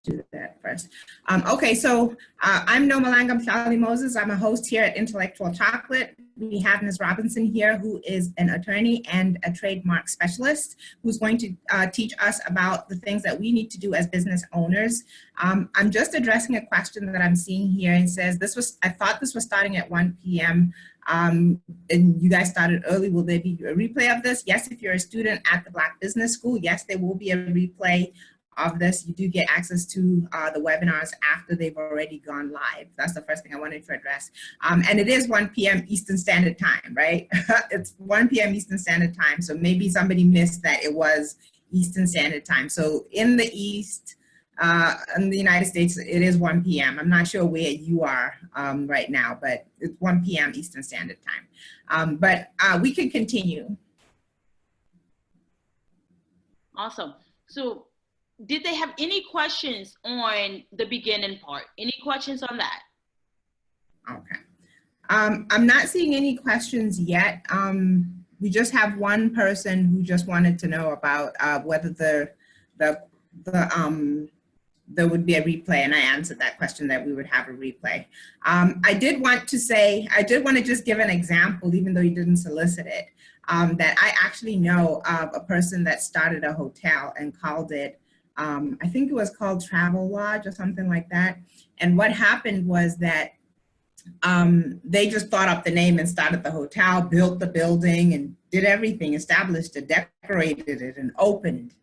do that first. Okay, so I'm Nomalanga Mhlauli-Moses. I'm a host here at Intellectual Chocolate. We have Ms. Robinson here, who is an attorney and a trademark specialist, who's going to teach us about the things that we need to do as business owners. I'm just addressing a question that I'm seeing here. It says, I thought this was starting at 1 p.m. And you guys started early. Will there be a replay of this? Yes, if you're a student at the Black Business School, yes, there will be a replay of this. You do get access to the webinars after they've already gone live. That's the first thing I wanted to address. And it is 1 p.m. Eastern Standard Time, right? It's 1 p.m. Eastern Standard Time. So maybe somebody missed that it was Eastern Standard Time. So in the East, in the United States, it is 1 p.m. I'm not sure where you are right now, but it's 1 p.m. Eastern Standard Time. But we can continue. Awesome. So did they have any questions on the beginning part? Any questions on that? Okay. I'm not seeing any questions yet. We just have one person who just wanted to know about whether there would be a replay, and I answered that question that we would have a replay. I did want to just give an example, even though you didn't solicit it, that I actually know of a person that started a hotel and called it, I think it was called Travel Lodge or something like that. And what happened was that they just thought up the name and started the hotel, built the building and did everything, established it, decorated it, and opened.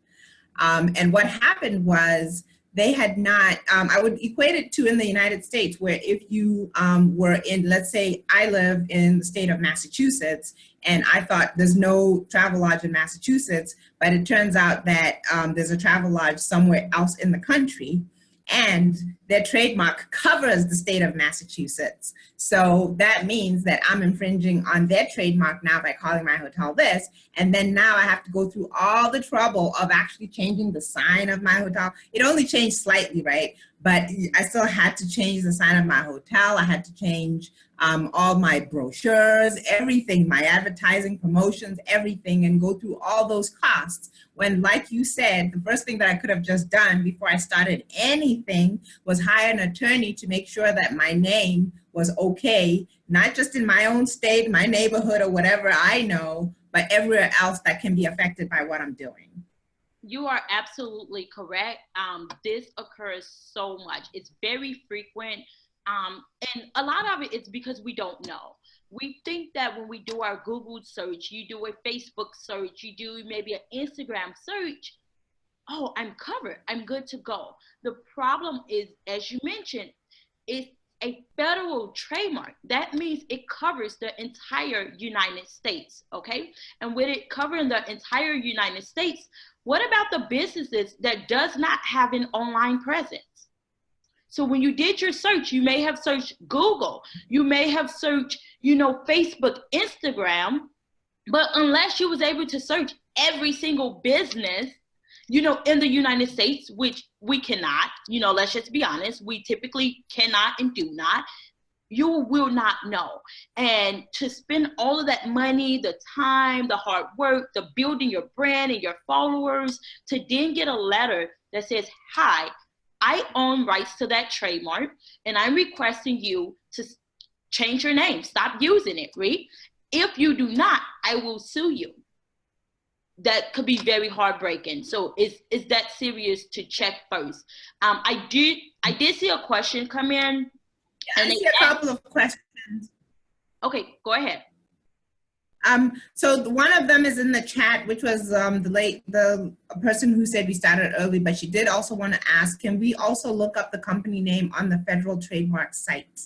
And what happened was they had not, I would equate it to in the United States, where if you were in, let's say I live in the state of Massachusetts, and I thought there's no travel lodge in Massachusetts, but it turns out that there's a travel lodge somewhere else in the country, and their trademark covers the state of Massachusetts. So that means that I'm infringing on their trademark now by calling my hotel this, and then now I have to go through all the trouble of actually changing the sign of my hotel. It only changed slightly, right? But I still had to change the sign of my hotel. I had to change all my brochures, everything, my advertising, promotions, everything, and go through all those costs. When, like you said, the first thing that I could have just done before I started anything was hire an attorney to make sure that my name was okay, not just in my own state, my neighborhood, or whatever I know, but everywhere else that can be affected by what I'm doing. You are absolutely correct. This occurs so much. It's very frequent. And a lot of it is because we don't know. We think that when we do our Google search, you do a Facebook search, you do maybe an Instagram search, oh, I'm covered, I'm good to go. The problem is, as you mentioned, it's a federal trademark. That means it covers the entire United States, okay? And with it covering the entire United States, what about the businesses that does not have an online presence? So when you did your search, you may have searched Google, you may have searched, Facebook, Instagram, but unless you was able to search every single business, in the United States, which we cannot, let's just be honest, we typically cannot and do not, you will not know. And to spend all of that money, the time, the hard work, the building your brand and your followers, to then get a letter that says, hi, I own rights to that trademark, and I'm requesting you to change your name, stop using it, right? If you do not, I will sue you. That could be very heartbreaking. So is that serious to check first? I did see a question come in. Yeah, I see a couple of questions. Okay, go ahead. So one of them is in the chat, which was the person who said we started early, but she did also want to ask, can we also look up the company name on the federal trademark site?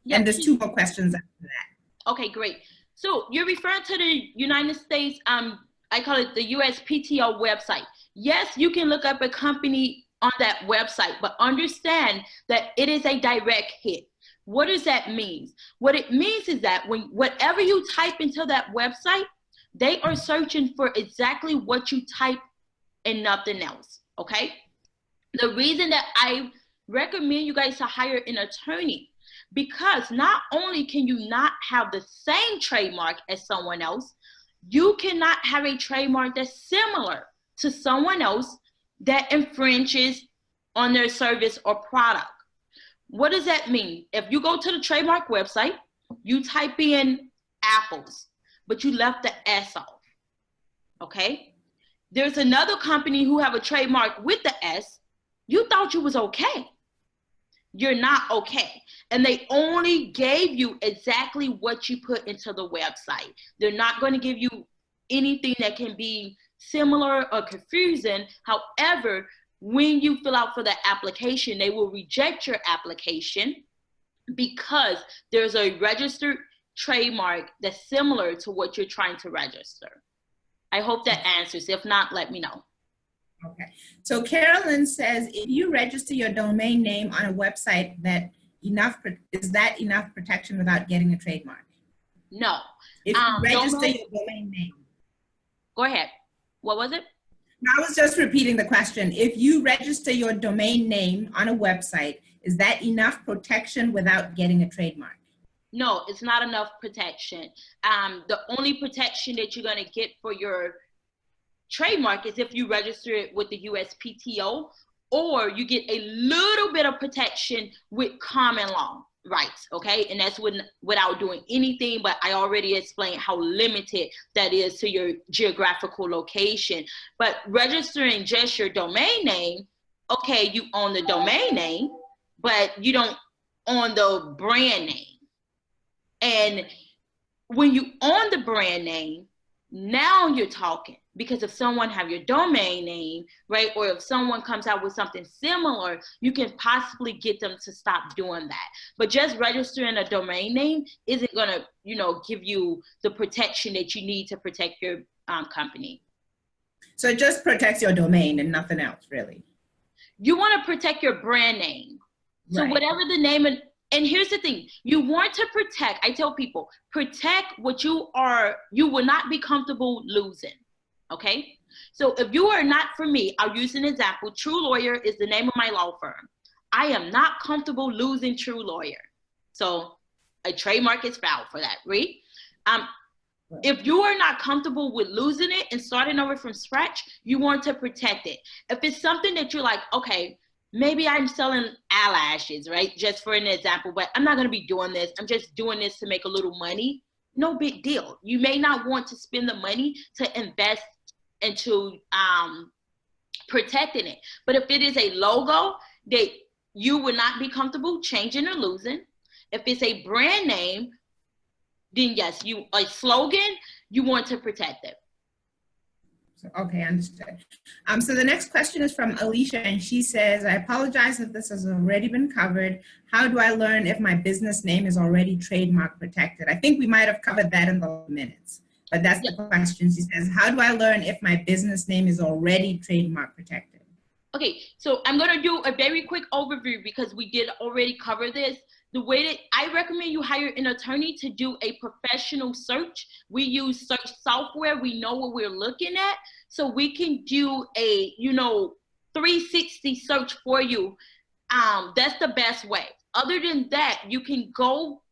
Yep. And there's two more questions after that. Okay, great. So you're referring to the United States, I call it the USPTO website. Yes, you can look up a company on that website, but understand that it is a direct hit. What does that mean? What it means is that whatever you type into that website, they are searching for exactly what you type and nothing else, okay? The reason that I recommend you guys to hire an attorney, because not only can you not have the same trademark as someone else, you cannot have a trademark that's similar to someone else that infringes on their service or product. What does that mean? If you go to the trademark website, you type in apples, but you left the S off, okay? There's another company who have a trademark with the S. You thought you was okay. You're not okay. And they only gave you exactly what you put into the website. They're not going to give you anything that can be similar or confusing. However, when you fill out for the application, they will reject your application because there's a registered trademark that's similar to what you're trying to register. I hope that answers. If not, let me know. Okay. So Carolyn says, if you register your domain name on a website, is that enough protection without getting a trademark? No. If you register your domain name. Go ahead. What was it? I was just repeating the question. If you register your domain name on a website, is that enough protection without getting a trademark? No, it's not enough protection. The only protection that you're going to get for your trademark is if you register it with the USPTO, or you get a little bit of protection with common law rights, okay? And that's without doing anything, but I already explained how limited that is to your geographical location. But registering just your domain name, okay, you own the domain name, but you don't own the brand name. And when you own the brand name, now you're talking, because if someone have your domain name, right, or if someone comes out with something similar, you can possibly get them to stop doing that. But just registering a domain name isn't going to, give you the protection that you need to protect your company. So it just protects your domain and nothing else, really. You want to protect your brand name. So right. Whatever the name, and here's the thing, you want to protect, I tell people, protect what you will not be comfortable losing, okay? So if you are not, for me, I'll use an example, True Lawyer is the name of my law firm. I am not comfortable losing True Lawyer. So a trademark is filed for that, right? If you are not comfortable with losing it and starting over from scratch, you want to protect it. If it's something that you're like, okay, maybe I'm selling eyelashes, right? Just for an example, but I'm not going to be doing this. I'm just doing this to make a little money. No big deal. You may not want to spend the money to invest into protecting it. But if it is a logo that you would not be comfortable changing or losing, if it's a brand name, then yes, a slogan, you want to protect it. Okay, understood. So the next question is from Alicia, and she says, I apologize if this has already been covered. How do I learn if my business name is already trademark protected? I think we might have covered that in the minutes, but that's the question. She says, how do I learn if my business name is already trademark protected? Okay, so I'm going to do a very quick overview because we did already cover this. The way that I recommend you hire an attorney to do a professional search. We use search software. We know what we're looking at. So we can do a, 360 search for you. That's the best way. Other than that, you can go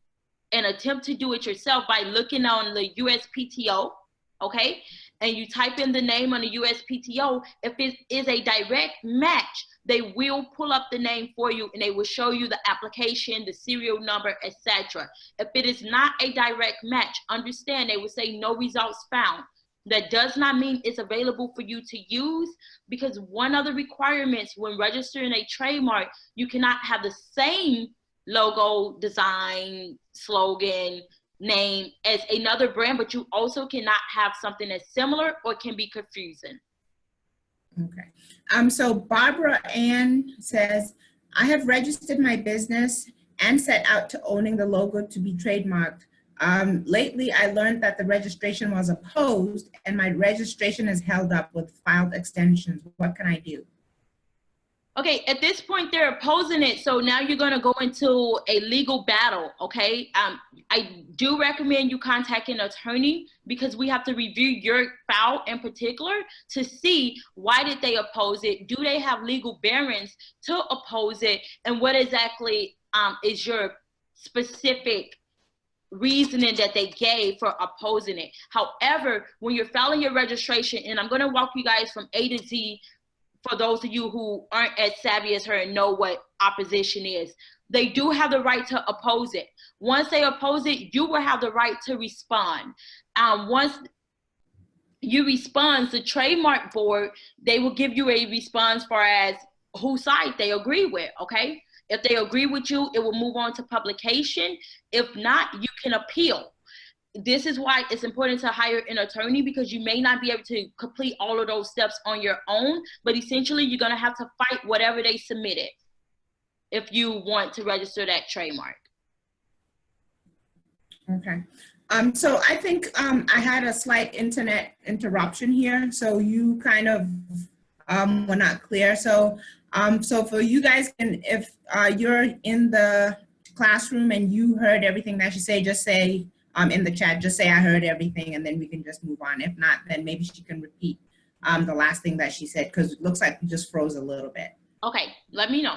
and attempt to do it yourself by looking on the USPTO, okay? And you type in the name on the USPTO. If it is a direct match, they will pull up the name for you and they will show you the application, the serial number, etc. If it is not a direct match, understand they will say no results found. That does not mean it's available for you to use, because one of the requirements when registering a trademark, you cannot have the same logo, design, slogan, name as another brand, but you also cannot have something that's similar or can be confusing. Okay. So Barbara Ann says, I have registered my business and set out to owning the logo to be trademarked. Lately, I learned that the registration was opposed and my registration is held up with filed extensions. What can I do? Okay, at this point, they're opposing it. So now you're going to go into a legal battle, okay? I do recommend you contact an attorney because we have to review your file in particular to see why did they oppose it? Do they have legal bearings to oppose it? And what exactly is your specific reasoning that they gave for opposing it? However, when you're filing your registration, and I'm going to walk you guys from A to Z for those of you who aren't as savvy as her and know what opposition is, they do have the right to oppose it. Once they oppose it, you will have the right to respond. Once you respond, the trademark board, they will give you a response far as whose side they agree with, okay? If they agree with you, it will move on to publication. If not, you can appeal. This is why it's important to hire an attorney, because you may not be able to complete all of those steps on your own, but essentially you're gonna have to fight whatever they submitted if you want to register that trademark. Okay. So I think I had a slight internet interruption here, so you kind of were not clear. So so for you guys, and if you're in the classroom and you heard everything that she said, just say in the chat, just say I heard everything, and then we can just move on. If not, then maybe she can repeat the last thing that she said, because it looks like we just froze a little bit. Okay, let me know.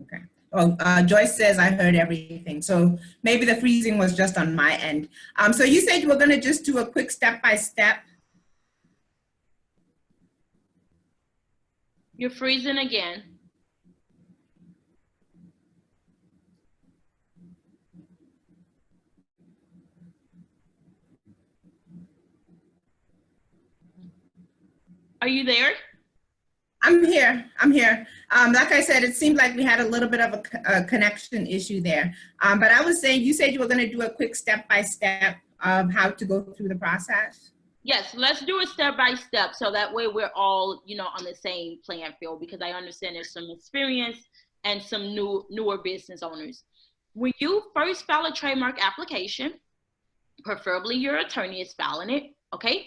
Okay. Oh, Joyce says I heard everything. So maybe the freezing was just on my end. So you said you were going to just do a quick step-by-step. You're freezing again. Are you there? I'm here. I'm here. Like I said, it seemed like we had a little bit of a connection issue there. But I was saying, you said you were going to do a quick step-by-step of how to go through the process. Yes, let's do it step by step, so that way we're all, you know, on the same playing field, because I understand there's some experience and some newer business owners. When you first file a trademark application, preferably your attorney is filing it, okay?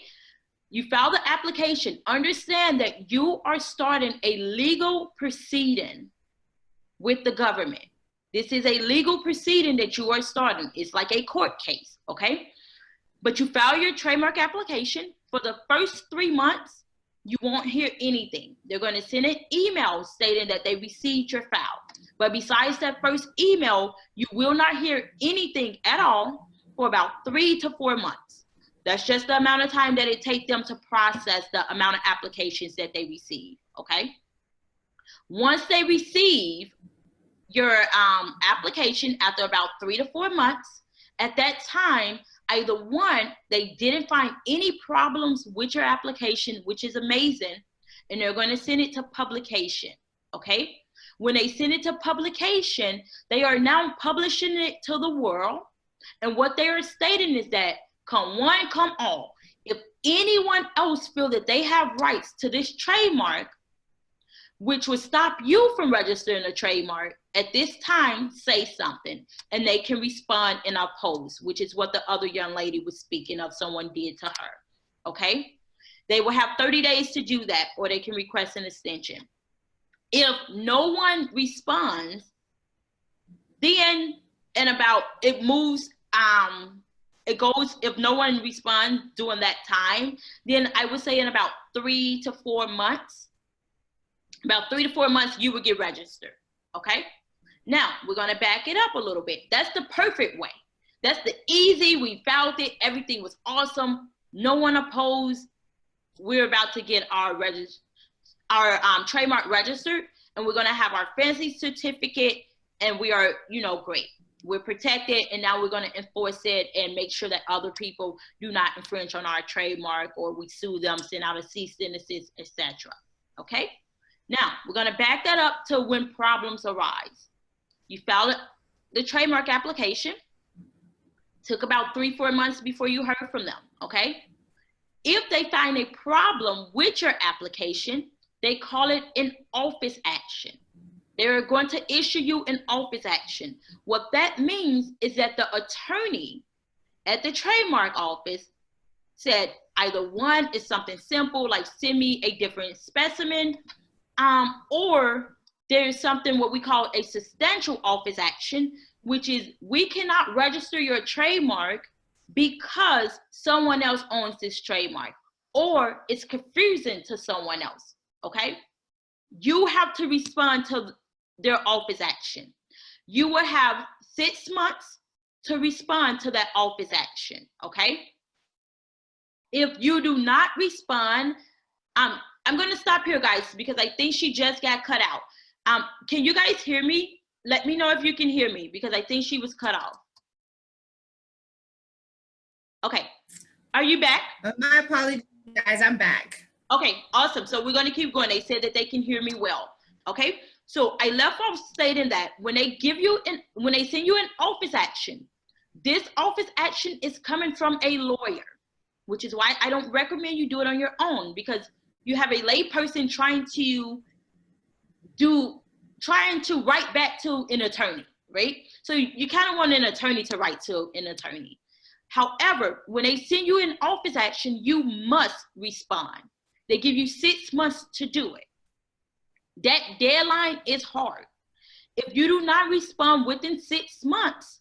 You file the application, understand that you are starting a legal proceeding with the government. This is a legal proceeding that you are starting. It's like a court case, okay? But you file your trademark application. For the first 3 months, you won't hear anything. They're going to send an email stating that they received your file. But besides that first email, you will not hear anything at all for about 3 to 4 months. That's just the amount of time that it takes them to process the amount of applications that they receive, okay? Once they receive your application after about 3 to 4 months, at that time, either one, they didn't find any problems with your application, which is amazing, and they're going to send it to publication, okay? When they send it to publication, they are now publishing it to the world, and what they are stating is that come one, come all. If anyone else feel that they have rights to this trademark, which would stop you from registering a trademark, at this time, say something, and they can respond and oppose, which is what the other young lady was speaking of, someone did to her, okay? They will have 30 days to do that, or they can request an extension. If no one responds, then it moves, it goes, if no one responds during that time, then I would say in about 3 to 4 months, you would get registered, okay? Now, we're gonna back it up a little bit. That's the perfect way. That's the easy, we found it, everything was awesome, no one opposed. We're about to get our trademark registered, and we're gonna have our fancy certificate, and we are, you know, great. We're protected, and now we're going to enforce it and make sure that other people do not infringe on our trademark, or we sue them, send out a cease and desist, etc. Okay? Now, we're going to back that up to when problems arise. You filed the trademark application. Took about 3-4 months before you heard from them, okay? If they find a problem with your application, they call it an office action. They're going to issue you an office action. What that means is that the attorney at the trademark office said either one is something simple, like send me a different specimen, or there's something what we call a substantial office action, which is we cannot register your trademark because someone else owns this trademark, or it's confusing to someone else, okay? You have to respond to their office action. You will have 6 months to respond to that office action, okay? If you do not respond, I'm going to stop here, guys, because I think she just got cut out. Can you guys hear me? Let me know if you can hear me, because I think she was cut off. Okay. Are you back? My apologies, guys. I'm back. Okay, awesome. So we're going to keep going. They said that they can hear me well. Okay. So I left off stating that when they send you an office action, this office action is coming from a lawyer, which is why I don't recommend you do it on your own, because you have a lay person trying to write back to an attorney, right? So you kind of want an attorney to write to an attorney. However, when they send you an office action, you must respond. They give you 6 months to do it. That deadline is hard. If you do not respond within 6 months,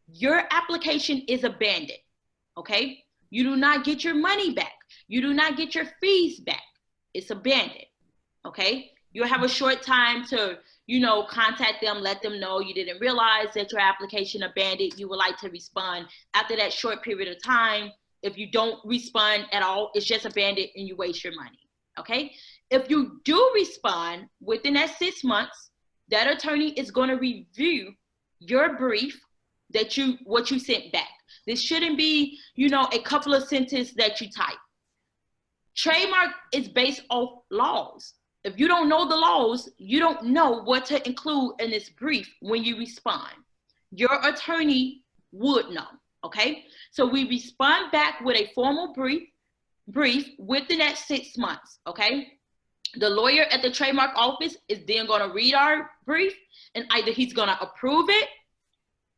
your application is abandoned, okay? You do not get your money back. You do not get your fees back. It's abandoned, okay? You'll have a short time to, contact them, let them know you didn't realize that your application abandoned. You would like to respond after that short period of time. If you don't respond at all, it's just abandoned and you waste your money, okay? If you do respond within that 6 months, that attorney is going to review your brief what you sent back. This shouldn't be, a couple of sentences that you type. Trademark is based off laws. If you don't know the laws, you don't know what to include in this brief when you respond. Your attorney would know, okay? So we respond back with a formal brief within that 6 months, okay? The lawyer at the trademark office is then going to read our brief, and either he's going to approve it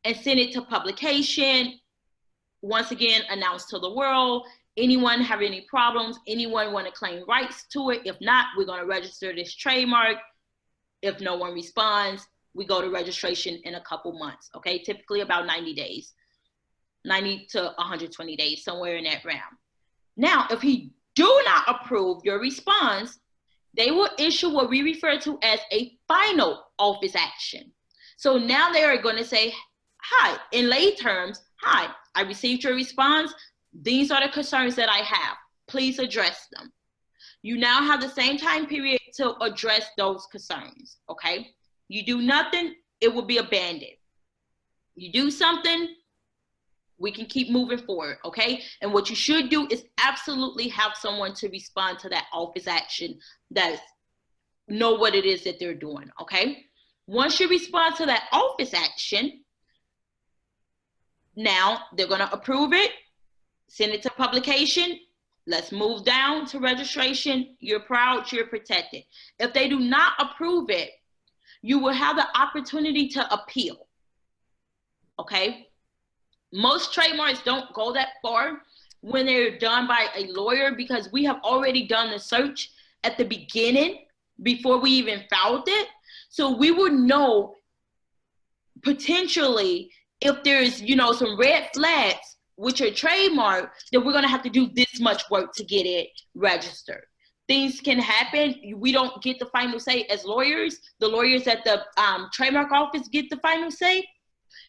and send it to publication. Once again, announce to the world. Anyone have any problems? Anyone want to claim rights to it? If not, we're going to register this trademark. If no one responds, we go to registration in a couple months, okay? Typically about 90 days, 90 to 120 days, somewhere in that realm. Now, if he do not approve your response, they will issue what we refer to as a final office action. So now they are going to say, hi, in lay terms, hi, I received your response. These are the concerns that I have. Please address them. You now have the same time period to address those concerns, okay? You do nothing, it will be abandoned. You do something, we can keep moving forward, okay? And what you should do is absolutely have someone to respond to that office action that know what it is that they're doing, okay? Once you respond to that office action, now they're gonna approve it, send it to publication. Let's move down to registration. You're proud, you're protected. If they do not approve it, you will have the opportunity to appeal, okay? Most trademarks don't go that far when they're done by a lawyer, because we have already done the search at the beginning before we even filed it. So we would know potentially if there's, some red flags with your trademark, that we're going to have to do this much work to get it registered. Things can happen. We don't get the final say as lawyers. The lawyers at the trademark office get the final say.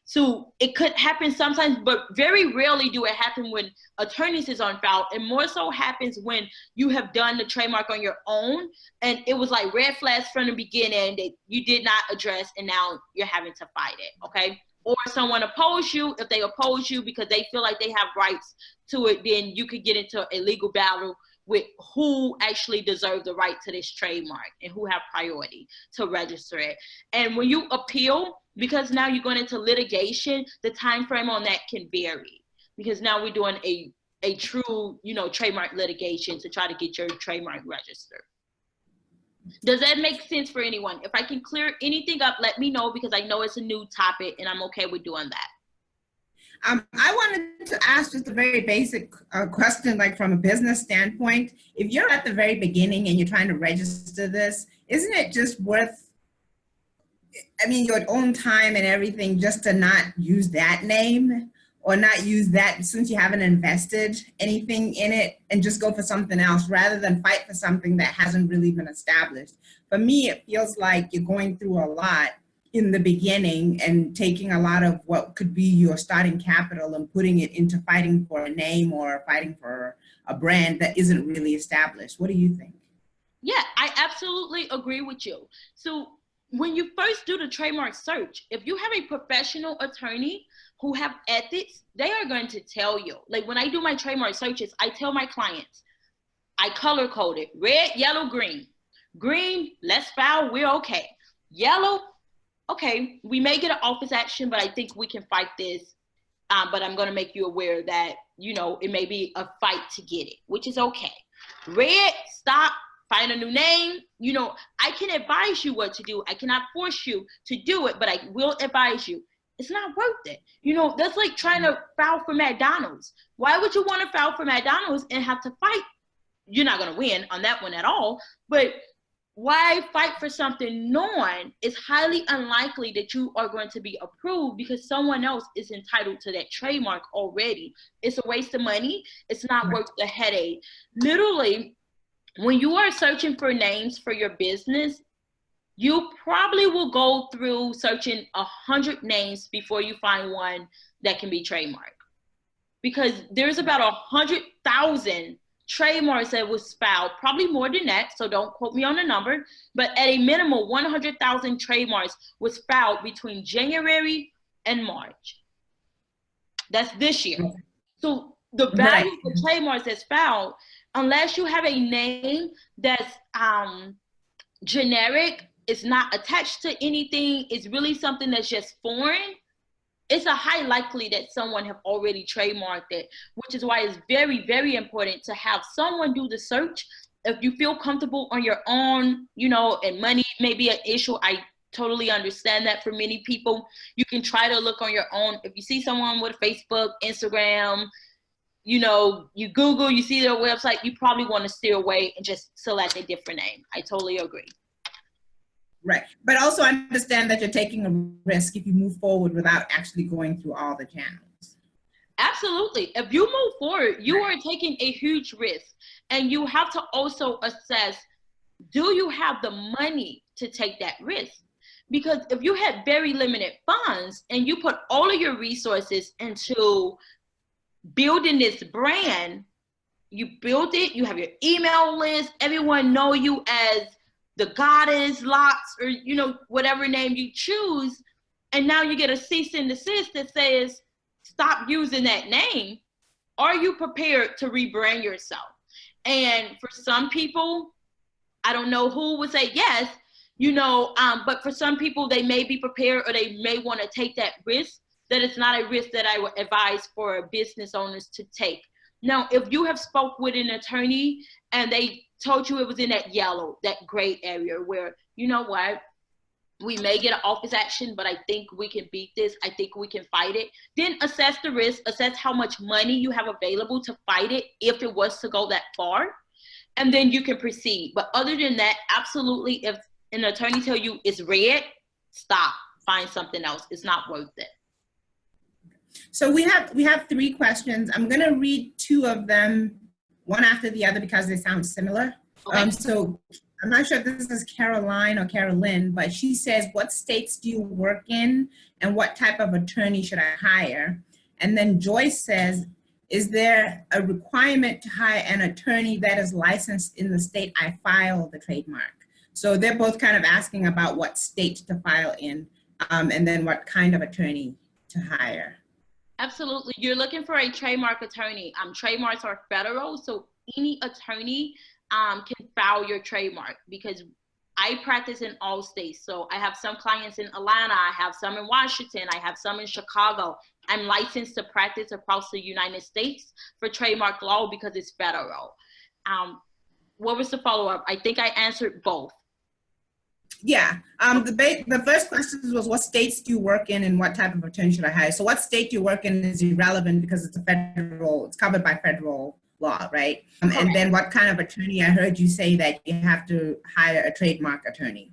So it could happen sometimes, but very rarely do it happen when attorneys is on file. And more so happens when you have done the trademark on your own and it was like red flags from the beginning that you did not address, and now you're having to fight it, okay? Or someone oppose you. If they oppose you because they feel like they have rights to it, then you could get into a legal battle with who actually deserve the right to this trademark and who have priority to register it. And when you appeal, because now you're going into litigation, the time frame on that can vary, because now we're doing a true, trademark litigation to try to get your trademark registered. Does that make sense for anyone? If I can clear anything up, let me know, because I know it's a new topic and I'm okay with doing that. I wanted to ask just a very basic question, like from a business standpoint. If you're at the very beginning and you're trying to register this, isn't it just worth, your own time and everything just to not use that name, or not use that, since you haven't invested anything in it, and just go for something else rather than fight for something that hasn't really been established? For me, it feels like you're going through a lot in the beginning and taking a lot of what could be your starting capital and putting it into fighting for a name or fighting for a brand that isn't really established. What do you think? Yeah, I absolutely agree with you. So when you first do the trademark search, if you have a professional attorney who have ethics, they are going to tell you. Like when I do my trademark searches, I tell my clients, I color code it: red, yellow, green. Green, let's file, we're okay. Yellow, okay, we may get an office action, but I think we can fight this. But I'm going to make you aware that, you know, it may be a fight to get it, which is okay. Red, stop, find a new name. You know, I can advise you what to do. I cannot force you to do it, but I will advise you. It's not worth it. You know, that's like trying to file for McDonald's. Why would you want to file for McDonald's and have to fight? You're not going to win on that one at all. But why fight for something knowing it's highly unlikely that you are going to be approved because someone else is entitled to that trademark already? It's a waste of money. It's not worth the headache. Literally, when you are searching for names for your business, you probably will go through searching 100 names before you find one that can be trademarked. Because there's about 100,000 trademarks that was filed, probably more than that, so don't quote me on the number, but at a minimum, 100,000 trademarks was filed between January and March. That's this year. So the value of the trademarks that's filed, unless you have a name that's generic, it's not attached to anything, it's really something that's just foreign, it's a high likely that someone have already trademarked it, which is why it's very, very important to have someone do the search. If you feel comfortable on your own, you know, and money may be an issue, I totally understand that for many people. You can try to look on your own. If you see someone with Facebook, Instagram, you know, you Google, you see their website, you probably want to steer away and just select a different name. I totally agree. Right. But also understand that you're taking a risk if you move forward without actually going through all the channels. Absolutely. If you move forward, you are taking a huge risk. And you have to also assess, do you have the money to take that risk? Because if you had very limited funds and you put all of your resources into building this brand, you build it, you have your email list, everyone know you as the goddess Locks, or, you know, whatever name you choose, and now you get a cease and desist that says, stop using that name. Are you prepared to rebrand yourself? And for some people, I don't know who would say yes, you know, but for some people, they may be prepared, or they may want to take that risk. That it's not a risk that I would advise for business owners to take. Now, if you have spoke with an attorney and they told you it was in that yellow, that gray area where, you know what, we may get an office action, but I think we can beat this, I think we can fight it, then assess the risk, assess how much money you have available to fight it if it was to go that far, and then you can proceed. But other than that, absolutely, if an attorney tell you it's red, stop, find something else. It's not worth it. So we have 3 questions. I'm going to read 2 of them, one after the other, because they sound similar. Okay. So I'm not sure if this is Caroline or Carolyn, but she says, what states do you work in and what type of attorney should I hire? And then Joyce says, is there a requirement to hire an attorney that is licensed in the state I file the trademark? So they're both kind of asking about what state to file in, and then what kind of attorney to hire. Absolutely. You're looking for a trademark attorney. Trademarks are federal, so any attorney can file your trademark, because I practice in all states. So I have some clients in Atlanta, I have some in Washington, I have some in Chicago. I'm licensed to practice across the United States for trademark law because it's federal. What was the follow-up? I think I answered both. Yeah, the first question was, what states do you work in and what type of attorney should I hire? So what state you work in is irrelevant because it's it's covered by federal law, right? And then what kind of attorney? I heard you say that you have to hire a trademark attorney.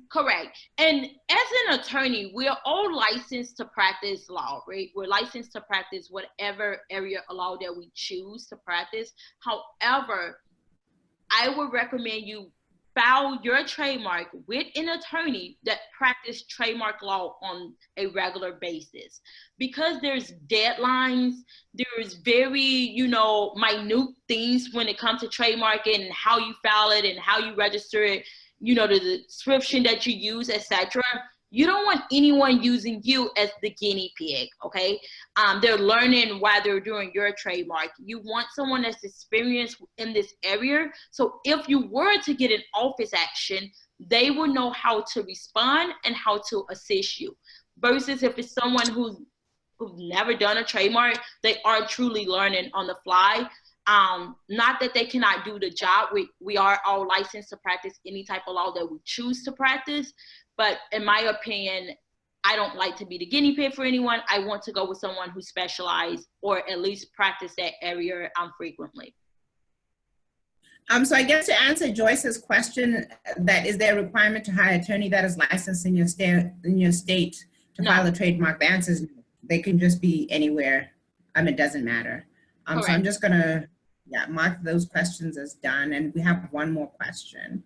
Correct. And as an attorney, we're all licensed to practice law, right? We're licensed to practice whatever area of law that we choose to practice. However, I would recommend you file your trademark with an attorney that practice trademark law on a regular basis, because there's deadlines, there's very, you know, minute things when it comes to trademarking and how you file it and how you register it, you know, the description that you use, etc. You don't want anyone using you as the guinea pig, okay? They're learning while they're doing your trademark. You want someone that's experienced in this area. So if you were to get an office action, they will know how to respond and how to assist you. Versus if it's someone who's never done a trademark, they are truly learning on the fly. Not that they cannot do the job. We are all licensed to practice any type of law that we choose to practice. But in my opinion, I don't like to be the guinea pig for anyone. I want to go with someone who specializes or at least practice that area frequently. So I guess to answer Joyce's question, that is there a requirement to hire an attorney that is licensed in your state to file a trademark? The answer is they can just be anywhere. It doesn't matter. So I'm just gonna mark those questions as done, and we have one more question.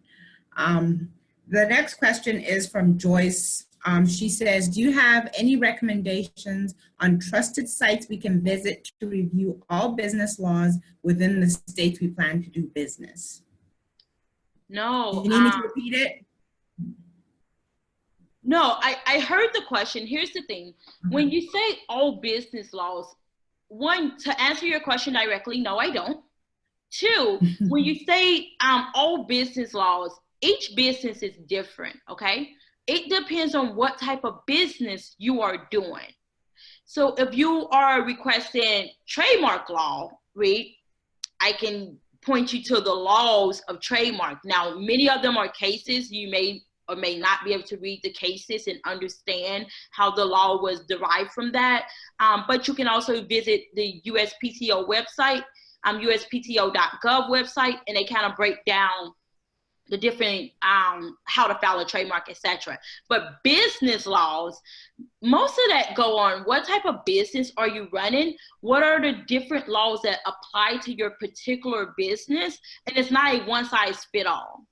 The next question is from Joyce. She says, do you have any recommendations on trusted sites we can visit to review all business laws within the states we plan to do business? No. Do you need me to repeat it? No, I heard the question. Here's the thing. When you say all business laws, one, to answer your question directly, no, I don't. Two, when you say all business laws, each business is different, okay? It depends on what type of business you are doing. So if you are requesting trademark law, right, I can point you to the laws of trademark. Now, many of them are cases. You may or may not be able to read the cases and understand how the law was derived from that. But you can also visit the USPTO website, uspto.gov website, and they kind of break down the different, how to file a trademark, etc. But business laws, most of that go on what type of business are you running? What are the different laws that apply to your particular business? And it's not a one size fit all.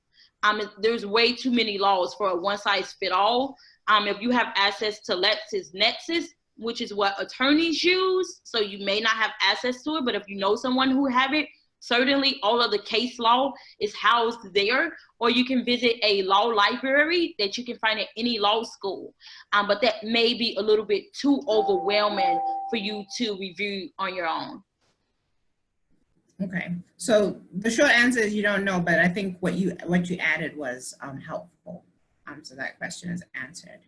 There's way too many laws for a one size fit all. If you have access to LexisNexis, which is what attorneys use, so you may not have access to it, but if you know someone who have it, certainly all of the case law is housed there, or you can visit a law library that you can find at any law school. But that may be a little bit too overwhelming for you to review on your own. Okay, so the short answer is you don't know, but I think what you added was helpful. So that question is answered.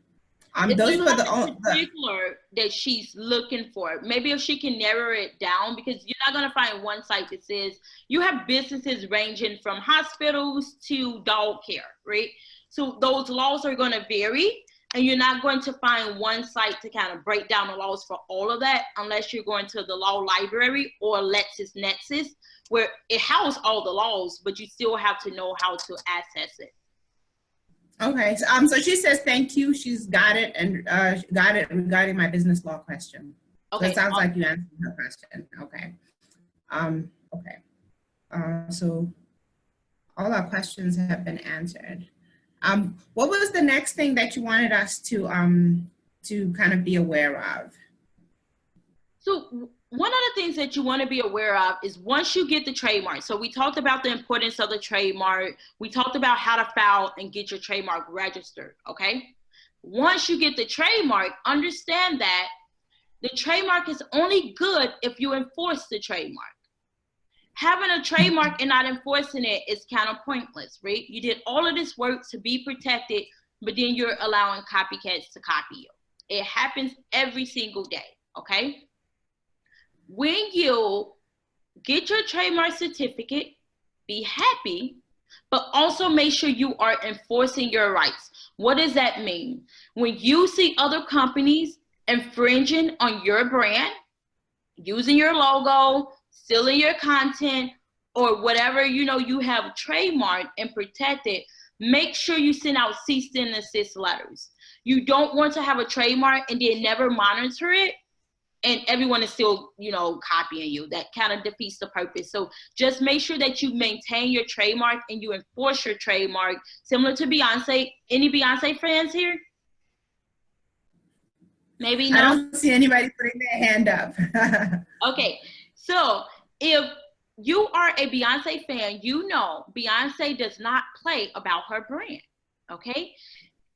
Those were the particular that she's looking for. Maybe if she can narrow it down, because you're not going to find one site that says you have businesses ranging from hospitals to dog care, right? So those laws are going to vary, and you're not going to find one site to kind of break down the laws for all of that unless you're going to the law library or LexisNexis, where it houses all the laws, but you still have to know how to access it. Okay, so she says thank you. She's got it, and got it regarding my business law question. Okay, so it sounds like you answered her question. Okay, so all our questions have been answered. What was the next thing that you wanted us to kind of be aware of? So one of the things that you want to be aware of is once you get the trademark. So we talked about the importance of the trademark. We talked about how to file and get your trademark registered, okay? Once you get the trademark, understand that the trademark is only good if you enforce the trademark. Having a trademark and not enforcing it is kind of pointless, right? You did all of this work to be protected, but then you're allowing copycats to copy you. It happens every single day, okay? When you get your trademark certificate, be happy, but also make sure you are enforcing your rights. What does that mean? When you see other companies infringing on your brand, using your logo, stealing your content, or whatever you have trademarked and protected, make sure you send out cease and desist letters. You don't want to have a trademark and then never monitor it and everyone is still, you know, copying you. That kind of defeats the purpose. So just make sure that you maintain your trademark and you enforce your trademark, similar to Beyonce. Any Beyonce fans here? Maybe no? I don't see anybody putting their hand up. Okay, so if you are a Beyonce fan, you know Beyonce does not play about her brand, okay?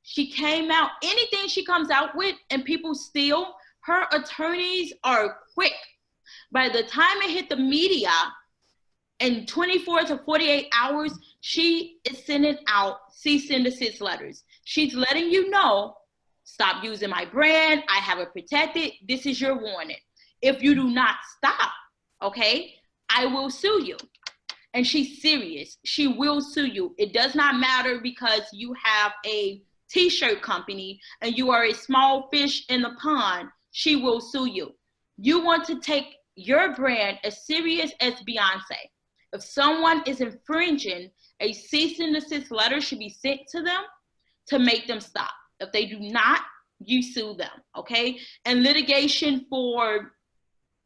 She came out, anything she comes out with and people steal, her attorneys are quick. By the time it hit the media, in 24 to 48 hours, she is sending out cease and desist letters. She's letting you know, stop using my brand, I have it protected, this is your warning. If you do not stop, okay, I will sue you. And she's serious, she will sue you. It does not matter because you have a t-shirt company and you are a small fish in the pond, she will sue you. You want to take your brand as serious as Beyonce. If someone is infringing, a cease and desist letter should be sent to them to make them stop. If they do not, you sue them, okay? And litigation for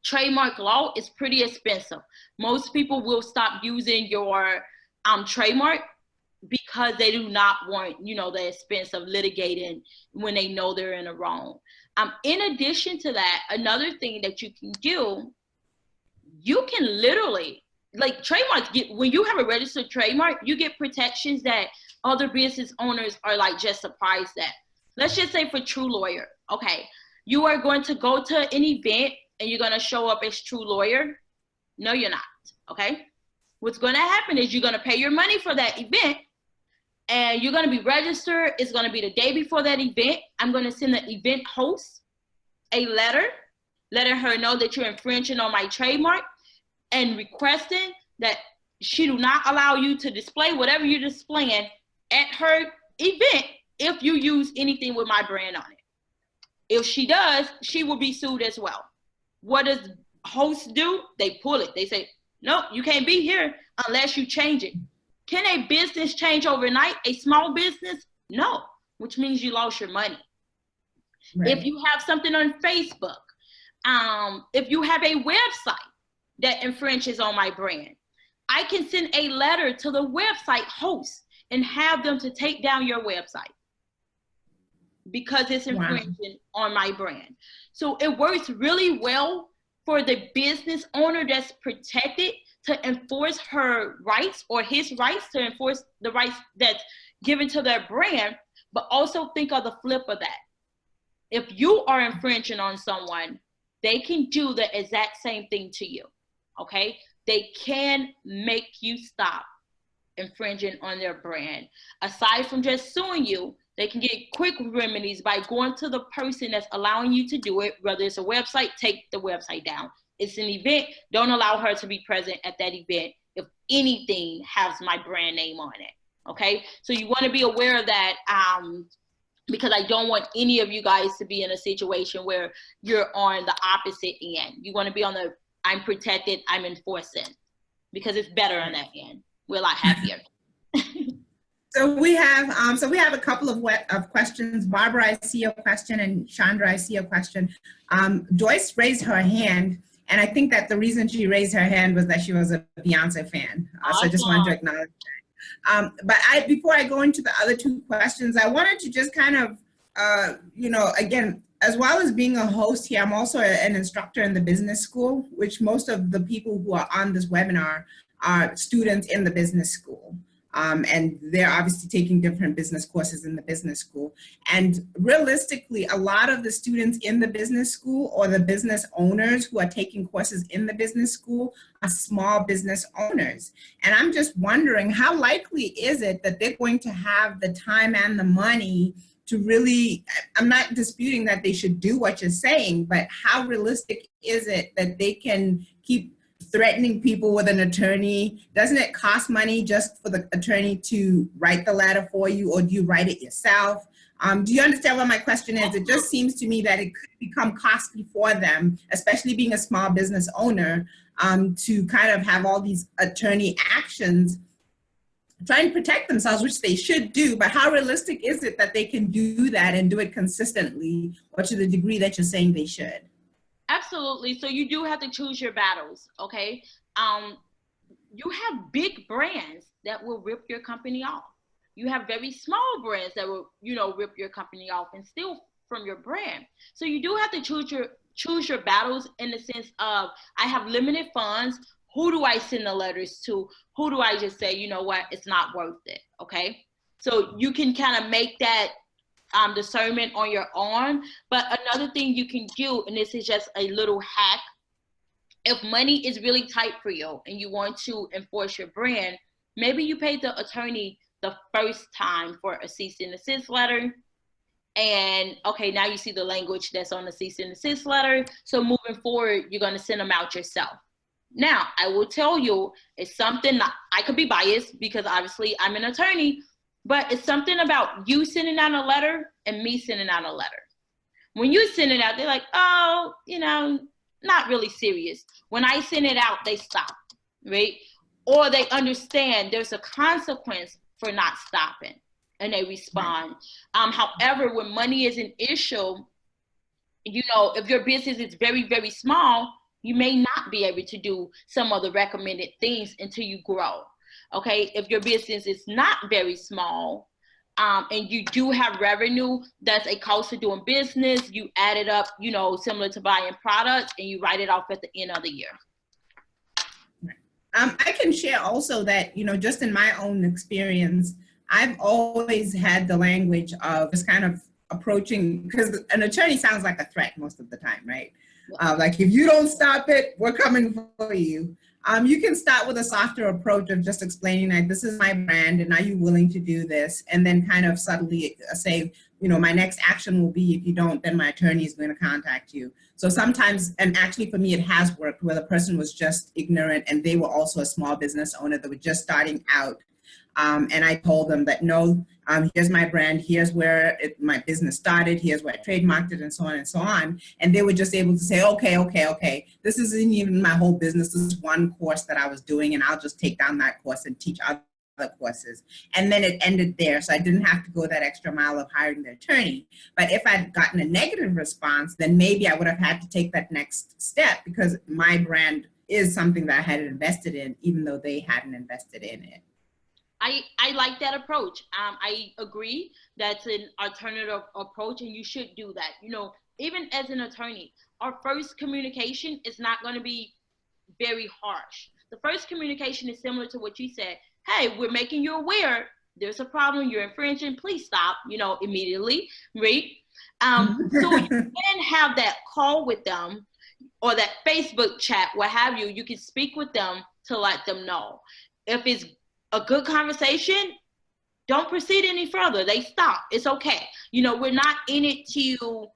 trademark law is pretty expensive. Most people will stop using your trademark because they do not want, you know, the expense of litigating when they know they're in the wrong. In addition to that, another thing that you can do, you can literally, like trademarks get, when you have a registered trademark, you get protections that other business owners are like just surprised at. Let's just say for True Lawyer, okay, you are going to go to an event and you're going to show up as True Lawyer. No, you're not, okay? What's going to happen is you're going to pay your money for that event and you're going to be registered. It's going to be the day before that event. I'm going to send the event host a letter, letting her know that you're infringing on my trademark and requesting that she do not allow you to display whatever you're displaying at her event if you use anything with my brand on it. If she does, she will be sued as well. What does hosts do? They pull it. They say, no, you can't be here unless you change it. Can a business change overnight? A small business? No, which means you lost your money. Right. If you have something on Facebook, if you have a website that infringes on my brand, I can send a letter to the website host and have them to take down your website because it's infringing on my brand. So it works really well for the business owner that's protected to enforce her rights or his rights, to enforce the rights that's given to their brand, but also think of the flip of that. If you are infringing on someone, they can do the exact same thing to you, okay? They can make you stop infringing on their brand. Aside from just suing you, they can get quick remedies by going to the person that's allowing you to do it. Whether it's a website, take the website down. It's an event, don't allow her to be present at that event if anything has my brand name on it, okay? So you wanna be aware of that because I don't want any of you guys to be in a situation where you're on the opposite end. You wanna be on the, I'm protected, I'm enforcing, because it's better on that end. We're a lot happier. So we have a couple of questions. Barbara, I see your question, and Chandra, I see your question. Joyce raised her hand, and I think that the reason she raised her hand was that she was a Beyonce fan. So I just wanted to acknowledge that. But before I go into the other two questions, I wanted to just kind of, you know, again, as well as being a host here, I'm also an instructor in the business school, which most of the people who are on this webinar are students in the business school. And they're obviously taking different business courses in the business school. And realistically, a lot of the students in the business school or the business owners who are taking courses in the business school are small business owners. And I'm just wondering, how likely is it that they're going to have the time and the money to really, I'm not disputing that they should do what you're saying, but how realistic is it that they can keep threatening people with an attorney? Doesn't it cost money just for the attorney to write the letter for you, or do you write it yourself? Do you understand what my question is? It just seems to me that it could become costly for them, especially being a small business owner, to kind of have all these attorney actions trying to protect themselves, which they should do, but how realistic is it that they can do that and do it consistently, or to the degree that you're saying they should? Absolutely. So you do have to choose your battles, okay? You have big brands that will rip your company off. You have very small brands that will, rip your company off and steal from your brand. So you do have to choose your battles in the sense of, I have limited funds. Who do I send the letters to? Who do I just say, you know what, it's not worth it, okay? So you can kind of make that discernment on your own. But another thing you can do, and this is just a little hack, if money is really tight for you and you want to enforce your brand, maybe you pay the attorney the first time for a cease and desist letter. And okay, now you see the language that's on the cease and desist letter. So moving forward, you're going to send them out yourself. Now, I will tell you, it's something that I could be biased because obviously I'm an attorney, but it's something about you sending out a letter and me sending out a letter. When you send it out, they're like, oh, not really serious. When I send it out, they stop, right? Or they understand there's a consequence for not stopping, and they respond. However, when money is an issue, if your business is very, very small, you may not be able to do some of the recommended things until you grow, okay? If your business is not very small, and you do have revenue that's a cost of doing business, you add it up, similar to buying products, and you write it off at the end of the year. I can share also that, just in my own experience, I've always had the language of just kind of approaching, because an attorney sounds like a threat most of the time, right? Like, if you don't stop it, we're coming for you. You can start with a softer approach of just explaining that this is my brand and are you willing to do this? And then kind of subtly say, my next action will be, if you don't, then my attorney is going to contact you. So sometimes, and actually for me, it has worked where the person was just ignorant and they were also a small business owner that were just starting out. And I told them that, no, here's my brand, here's where my business started, here's where I trademarked it, and so on and so on. And they were just able to say, okay, this isn't even my whole business, this is one course that I was doing, and I'll just take down that course and teach other courses. And then it ended there, so I didn't have to go that extra mile of hiring the attorney. But if I'd gotten a negative response, then maybe I would have had to take that next step, because my brand is something that I had invested in, even though they hadn't invested in it. I like that approach. I agree that's an alternative approach, and you should do that. Even as an attorney, our first communication is not going to be very harsh. The first communication is similar to what you said. Hey, we're making you aware there's a problem, you're infringing, please stop, immediately, right? So you can have that call with them or that Facebook chat, what have you. You can speak with them to let them know. If it's a good conversation, don't proceed any further. They stop. It's okay. We're not in it to,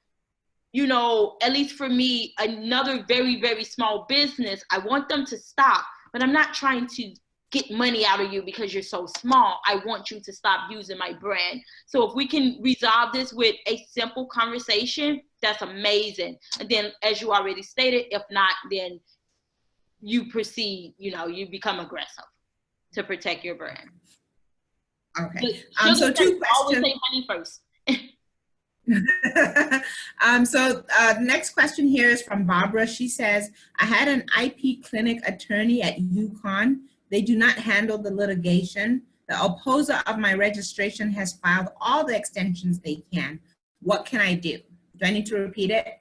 at least for me, another very, very small business. I want them to stop, but I'm not trying to get money out of you because you're so small. I want you to stop using my brand. So if we can resolve this with a simple conversation, that's amazing. And then, as you already stated, if not, then you proceed, you become aggressive to protect your brand. Okay. So two questions. Always say money first. The next question here is from Barbara. She says, I had an IP clinic attorney at UConn. They do not handle the litigation. The opposer of my registration has filed all the extensions they can. What can I do? Do I need to repeat it?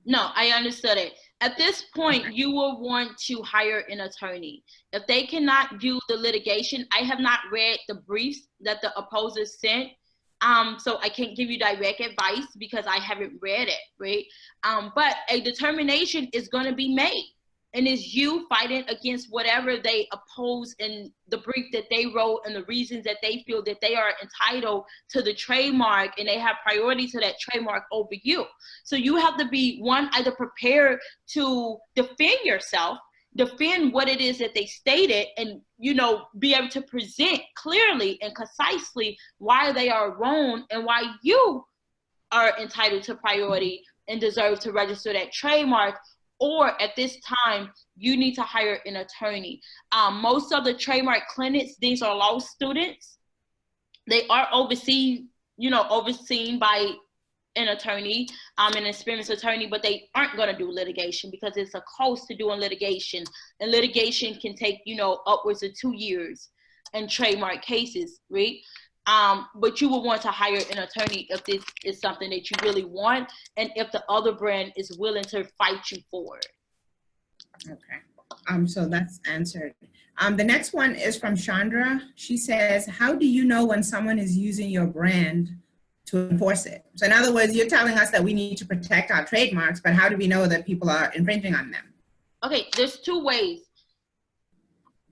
No, I understood it. At this point, you will want to hire an attorney. If they cannot do the litigation, I have not read the briefs that the opposers sent, so I can't give you direct advice because I haven't read it, right? But a determination is going to be made. And it's you fighting against whatever they oppose in the brief that they wrote and the reasons that they feel that they are entitled to the trademark and they have priority to that trademark over you. So you have to be, one, either prepared to defend yourself, defend what it is that they stated, and, be able to present clearly and concisely why they are wrong and why you are entitled to priority and deserve to register that trademark. Or at this time, you need to hire an attorney. Most of the trademark clinics, these are law students. They are overseen by an attorney, an experienced attorney, but they aren't going to do litigation because it's a cost to doing litigation. And litigation can take, you know, upwards of 2 years in trademark cases, right? But you will want to hire an attorney if this is something that you really want, and if the other brand is willing to fight you for it. Okay, so that's answered. The next one is from Chandra. She says, how do you know when someone is using your brand to enforce it? So in other words, you're telling us that we need to protect our trademarks, but how do we know that people are infringing on them? Okay, there's 2 ways.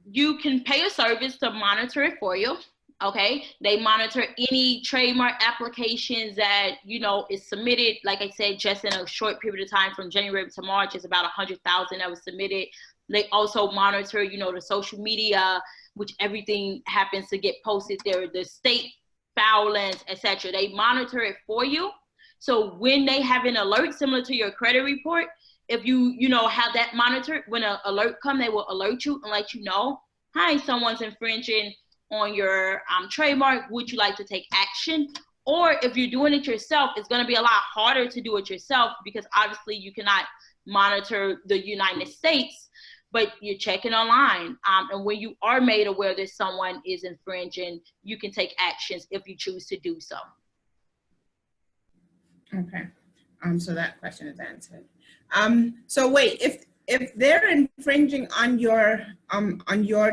You can pay a service to monitor it for you. Okay, they monitor any trademark applications that, you know, is submitted. Like I said, just in a short period of time from January to March, it's about 100,000 that was submitted. They also monitor, you know, the social media, which everything happens to get posted there, the state filings, etc. They monitor it for you. So when they have an alert similar to your credit report, if you know, have that monitored, when an alert comes, they will alert you and let you know, hi, someone's infringing on your trademark. Would you like to take action? Or if you're doing it yourself, it's going to be a lot harder to do it yourself because obviously you cannot monitor the United States, but you're checking online. And when you are made aware that someone is infringing, you can take actions if you choose to do so. Okay, so that question is answered. So wait, if they're infringing on your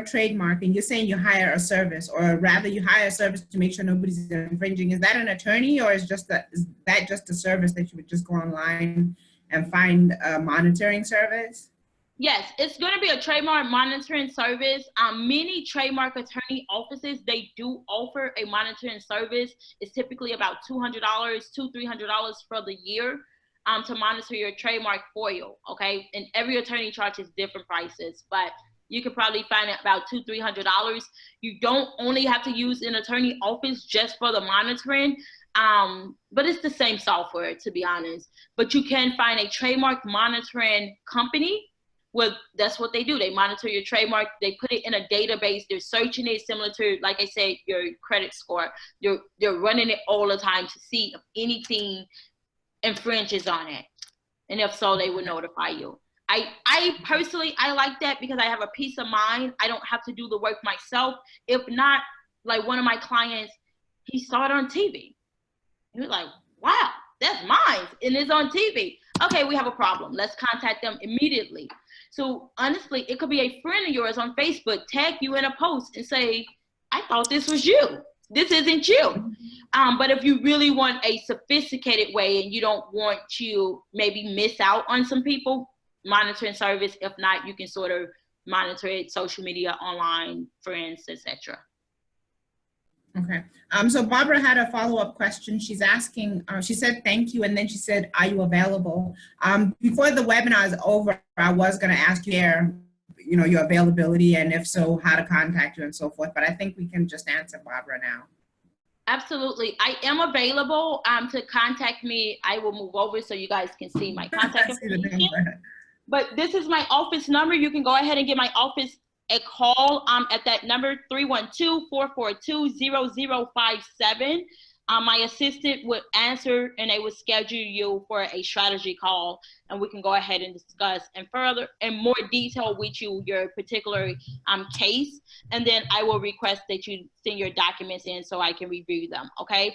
trademark and you're saying you hire a service, or rather you hire a service to make sure nobody's infringing, is that an attorney, or is that just a service that you would just go online and find a monitoring service? Yes, it's going to be a trademark monitoring service. Many trademark attorney offices, they do offer a monitoring service. It's typically about $200, $200-$300 for the year to monitor your trademark for you, okay? And every attorney charges different prices, but you can probably find it about $200-$300. You don't only have to use an attorney office just for the monitoring, but it's the same software, to be honest. But you can find a trademark monitoring company. Well, that's what they do. They monitor your trademark. They put it in a database. They're searching it similar to, like I said, your credit score. They're running it all the time to see if anything infringes on it. And if so, they will notify you. I personally, I like that because I have a peace of mind. I don't have to do the work myself. If not, like one of my clients, he saw it on TV. He was like, wow, that's mine. And it's on TV. Okay, we have a problem. Let's contact them immediately. So honestly, it could be a friend of yours on Facebook, tag you in a post and say, I thought this was you. This isn't you. But if you really want a sophisticated way and you don't want to maybe miss out on some people, monitoring service. If not, you can sort of monitor it, social media, online, friends, etc. Okay. So Barbara had a follow-up question. She's asking, she said, thank you. And then she said, are you available? Before the webinar is over, I was going to ask you your availability, and if so, how to contact you and so forth. But I think we can just answer Barbara now. Absolutely. I am available to contact me. I will move over so you guys can see my contact information. But this is my office number. You can go ahead and get my office a call at that number, 312-442-0057. My assistant would answer and they would schedule you for a strategy call, and we can go ahead and discuss and further in more detail with you your particular case, and then I will request that you send your documents in so I can review them. Okay.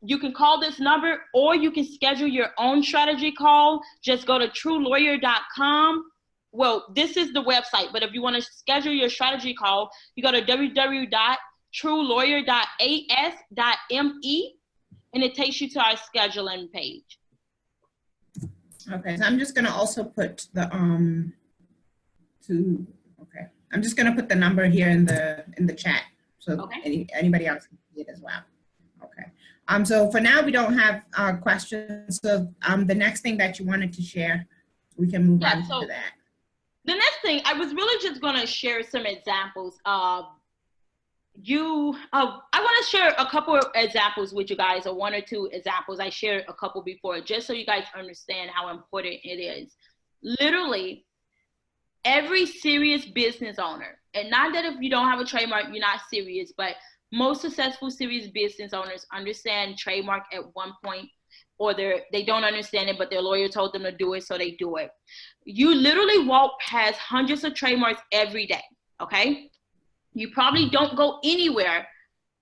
You can call this number or you can schedule your own strategy call. Just go to truelawyer.com. Well, this is the website, but if you want to schedule your strategy call, you go to www.truelawyer.as.me, and it takes you to our scheduling page. Okay, so I'm just going to also put the I'm just going to put the number here in the chat, so okay, anybody else can see it as well. Okay. So for now we don't have questions. So the next thing that you wanted to share, we can move on to that. The next thing, I was really just going to share some examples of I want to share a couple of examples with you guys, or 1 or 2 examples. I shared a couple before, just so you guys understand how important it is. Literally, every serious business owner, and not that if you don't have a trademark, you're not serious, but most successful serious business owners understand trademark at one point or they don't understand it, but their lawyer told them to do it, so they do it. You literally walk past hundreds of trademarks every day, okay? You probably don't go anywhere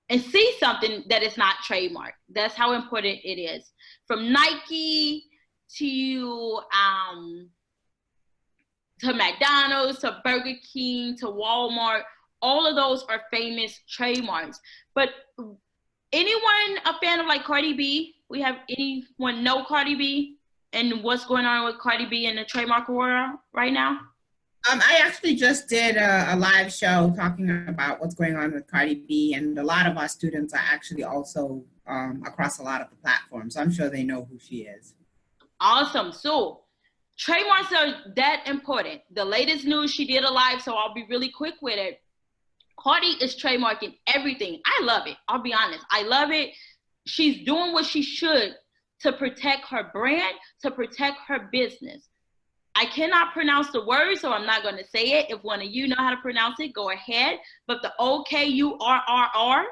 and see something that is not trademarked. That's how important it is. From Nike to McDonald's, to Burger King, to Walmart, all of those are famous trademarks. But anyone a fan of like Cardi B? We have anyone know Cardi B and what's going on with Cardi B in the trademark world right now? I actually just did a live show talking about what's going on with Cardi B, and a lot of our students are actually also across a lot of the platforms. So I'm sure they know who she is. Awesome. So trademarks are that important. The latest news, she did a live, so I'll be really quick with it. Cardi is trademarking everything. I love it. I'll be honest. I love it. She's doing what she should to protect her brand, to protect her business. I cannot pronounce the word, so I'm not going to say it. If one of you know how to pronounce it, go ahead. But the OKURRR,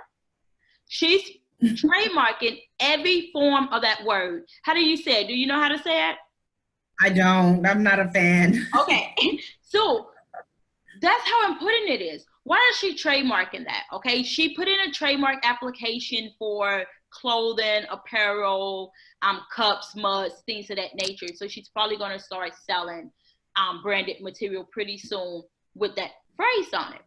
she's trademarking every form of that word. How do you say it? Do you know how to say it? I don't. I'm not a fan. Okay. So that's how important it is. Why is she trademarking that? Okay. She put in a trademark application for clothing, apparel, cups, mugs, things of that nature. So she's probably going to start selling branded material pretty soon with that phrase on it.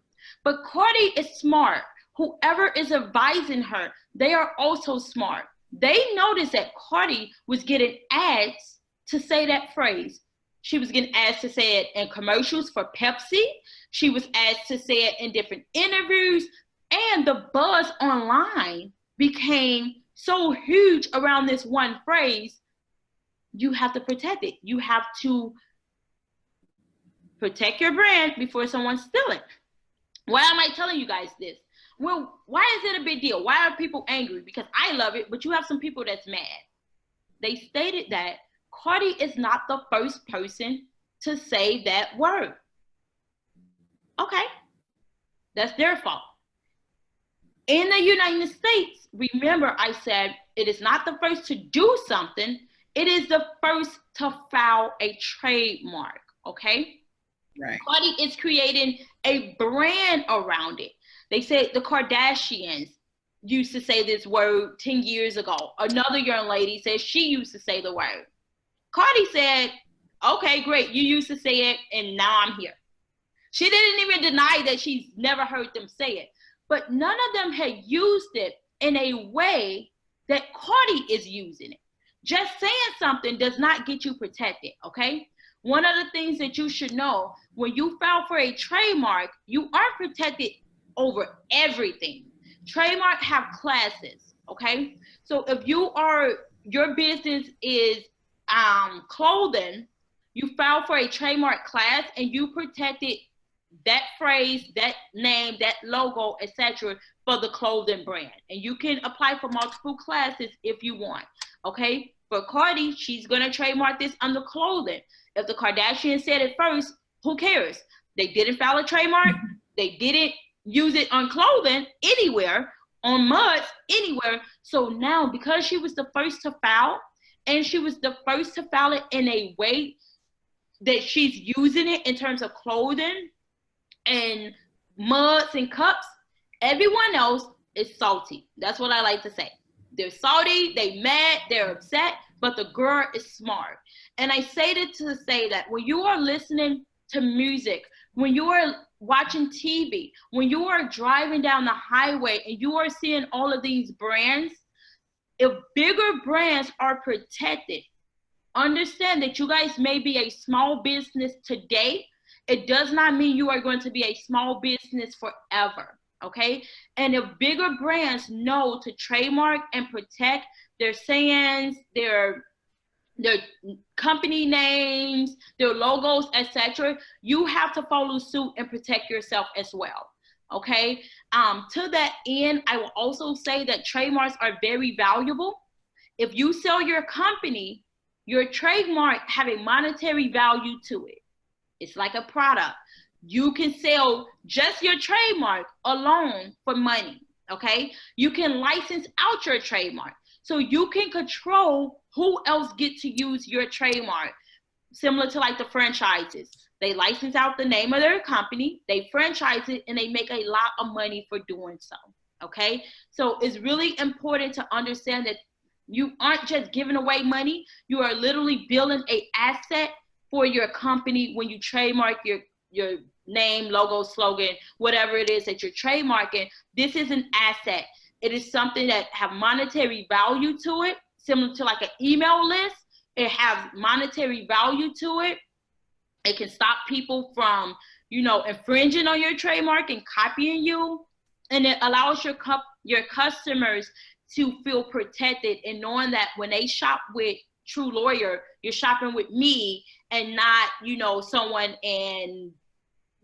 But Cardi is smart. Whoever is advising her, they are also smart. They noticed that Cardi was getting ads to say that phrase. She was getting asked to say it in commercials for Pepsi. She was asked to say it in different interviews. And the buzz online became so huge around this one phrase. You have to protect it. You have to protect your brand before someone steals it. Why am I telling you guys this? Well, why is it a big deal? Why are people angry? Because I love it, but you have some people that's mad. They stated that Cardi is not the first person to say that word. Okay, that's their fault. In the United States, remember I said it is not the first to do something, it is the first to file a trademark, okay? Right. Cardi is creating a brand around it. They said the Kardashians used to say this word 10 years ago. Another young lady said she used to say the word. Cardi said, okay, great, you used to say it, and now I'm here. She didn't even deny that she's never heard them say it. But none of them had used it in a way that Cardi is using it. Just saying something does not get you protected, okay? One of the things that you should know, when you file for a trademark, you are protected over everything. Trademark have classes, okay? So if your business is clothing, you file for a trademark class and you protected that phrase, that name, that logo, etc. for the clothing brand. And you can apply for multiple classes if you want, okay? For Cardi, she's gonna trademark this under clothing. If the Kardashians said it first, who cares? They didn't file a trademark. They didn't use it on clothing anywhere, on mugs anywhere. So now, because she was the first to file, and she was the first to file it in a way that she's using it in terms of clothing and mugs and cups, everyone else is salty. That's what I like to say. They're salty, they mad, they're upset, but the girl is smart. And I say that to say that when you are listening to music, when you are watching TV, when you are driving down the highway and you are seeing all of these brands, if bigger brands are protected, understand that you guys may be a small business today. It does not mean you are going to be a small business forever, okay? And if bigger brands know to trademark and protect their sayings, their company names, their logos, etc., you have to follow suit and protect yourself as well, okay? To that end, I will also say that trademarks are very valuable. If you sell your company, your trademark have a monetary value to it. It's like a product. You can sell just your trademark alone for money, okay? You can license out your trademark. So you can control who else get to use your trademark, similar to like the franchises. They license out the name of their company, they franchise it, and they make a lot of money for doing so, okay? So it's really important to understand that you aren't just giving away money, you are literally building an asset for your company when you trademark your name, logo, slogan, whatever it is that you're trademarking. This is an asset. It is something that have monetary value to it, similar to like an email list. It has monetary value to it. It can stop people from, you know, infringing on your trademark and copying you. And it allows your customers to feel protected and knowing that when they shop with True Lawyer, you're shopping with me and not, you know, someone in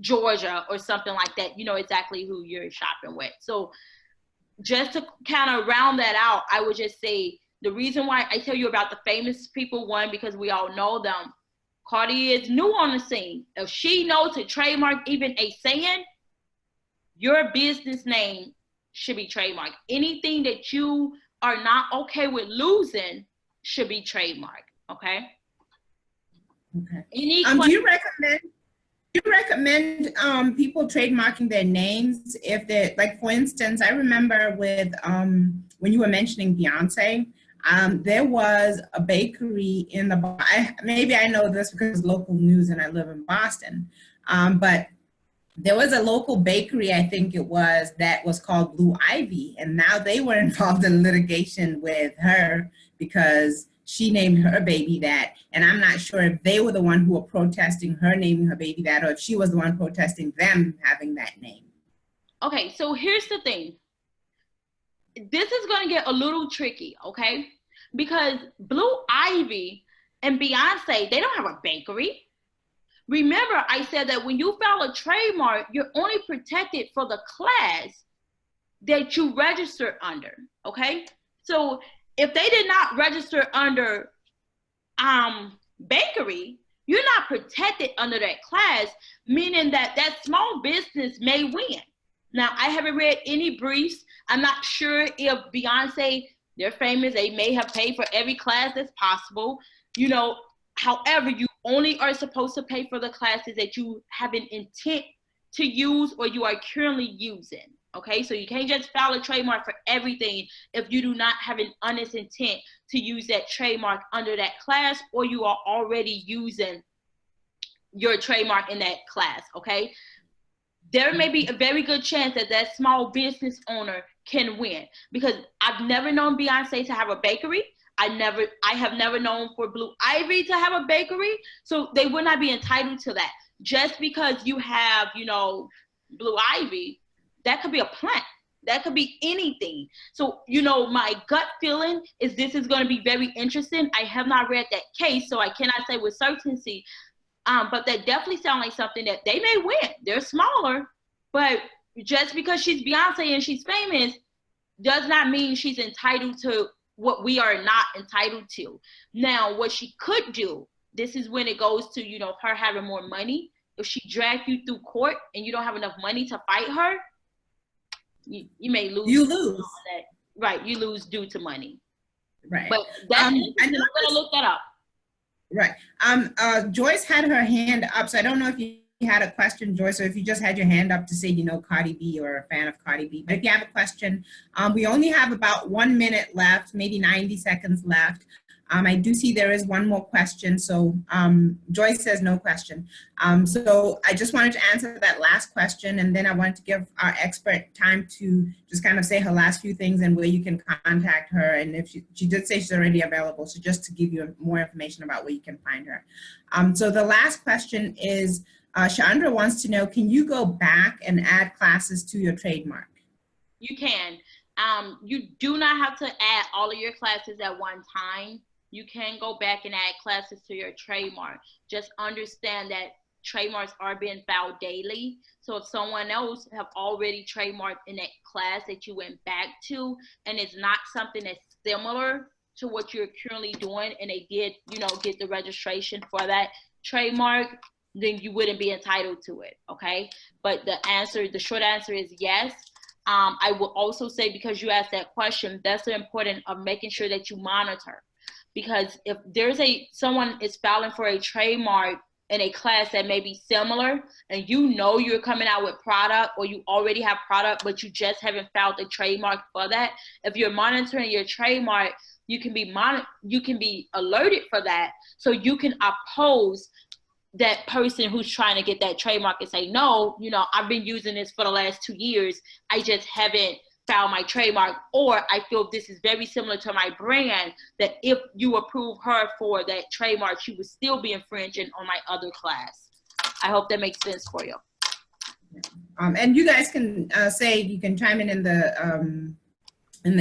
Georgia or something like that. You know exactly who you're shopping with. So just to kind of round that out, I would just say the reason why I tell you about the famous people, one, because we all know them. Cardi is new on the scene. If she knows to trademark even a saying, your business name should be trademarked. Anything that you are not okay with losing should be trademarked, okay? Okay. Do you recommend people trademarking their names if they're, like, for instance, I remember with when you were mentioning Beyonce, there was a bakery in the, maybe I know this because it's local news and I live in Boston, but there was a local bakery, I think it was, that was called Blue Ivy, and now they were involved in litigation with her because she named her baby that, and I'm not sure if they were the one who were protesting her naming her baby that, or if she was the one protesting them having that name. Okay, so here's the thing. This is going to get a little tricky, okay? Because Blue Ivy and Beyonce, they don't have a bakery. Remember, I said that when you file a trademark, you're only protected for the class that you register under, okay? So if they did not register under bakery, you're not protected under that class, meaning that that small business may win. Now, I haven't read any briefs. I'm not sure if Beyonce, they're famous, they may have paid for every class that's possible, you know. However, you only are supposed to pay for the classes that you have an intent to use or you are currently using, okay? So you can't just file a trademark for everything if you do not have an honest intent to use that trademark under that class or you are already using your trademark in that class, okay? There may be a very good chance that that small business owner can win because I've never known Beyonce to have a bakery. I have never known for Blue Ivy to have a bakery, so they would not be entitled to that. Just because you have, you know, Blue Ivy, that could be a plant. That could be anything. So, you know, my gut feeling is this is going to be very interesting. I have not read that case, so I cannot say with certainty, but that definitely sounds like something that they may win. They're smaller, but just because she's Beyonce and she's famous does not mean she's entitled to what we are not entitled to. Now, what she could do, this is when it goes to, you know, her having more money. If she drags you through court and you don't have enough money to fight her, you may lose. You lose. Right, you lose due to money. Right. But that's, I'm going to look that up. Right. Joyce had her hand up, so I don't know if you had a question, Joyce, or if you just had your hand up to say, you know, Cardi B or a fan of Cardi B. But if you have a question, we only have about 1 minute left, maybe 90 seconds left. I do see there is one more question. So Joyce says no question. So I just wanted to answer that last question, and then I wanted to give our expert time to just kind of say her last few things and where you can contact her. And if she did say she's already available, so just to give you more information about where you can find her. So the last question is, Chandra wants to know, can you go back and add classes to your trademark? You can. You do not have to add all of your classes at one time. You can go back and add classes to your trademark. Just understand that trademarks are being filed daily. So if someone else have already trademarked in that class that you went back to, and it's not something that's similar to what you're currently doing, and they did, you know, get the registration for that trademark, then you wouldn't be entitled to it, okay? But the short answer is yes. I will also say, because you asked that question, that's the important of making sure that you monitor. Because if there's someone is filing for a trademark in a class that may be similar, and you know you're coming out with product, or you already have product, but you just haven't filed a trademark for that, if you're monitoring your trademark, you can be alerted for that, so you can oppose that person who's trying to get that trademark and say, no, I've been using this for the last 2 years. I just haven't filed my trademark, or I feel this is very similar to my brand, that if you approve her for that trademark, she would still be infringing on my other class. I hope that makes sense for you. And you guys can you can chime in the